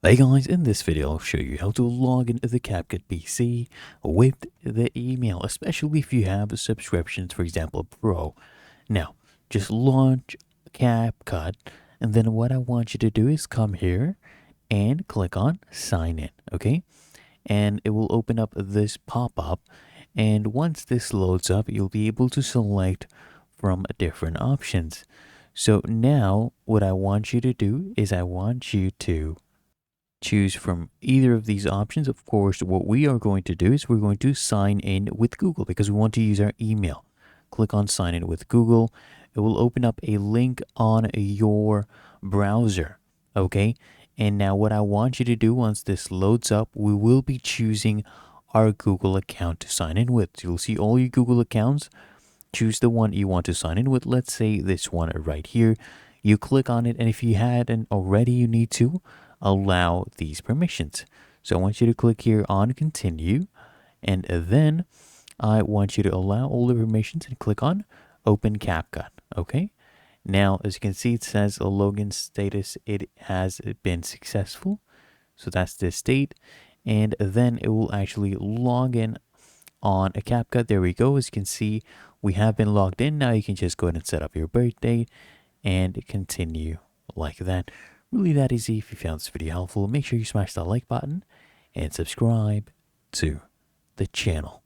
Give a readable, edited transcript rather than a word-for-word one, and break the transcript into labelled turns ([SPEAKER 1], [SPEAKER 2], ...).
[SPEAKER 1] Hey guys, in this video I'll show you how to log into the CapCut PC with the email, especially if you have subscriptions, for example, Pro. Now, just launch CapCut, and then what I want you to do is come here and click on sign in, okay? And it will open up this pop-up, and once this loads up, you'll be able to select from different options. So now what I want you to do is I want you to choose from either of these options. Of course, what we are going to do is we're going to sign in with Google because we want to use our email. Click on sign in with Google. It will open up a link on your browser. Okay. And now what I want you to do once this loads up, we will be choosing our Google account to sign in with. You'll see all your Google accounts. Choose the one you want to sign in with. Let's say this one right here. You click on it, and if you hadn't already, you need to allow these permissions. So I want you to click here on continue, and then I want you to allow all the permissions and click on open CapCut. Okay. Now, as you can see, it says a login status. It has been successful. So that's the state. And then it will actually log in on a CapCut. There we go. As you can see, we have been logged in. Now you can just go ahead and set up your birthday and continue like that. Really that easy. If you found this video helpful, make sure you smash that like button and subscribe to the channel.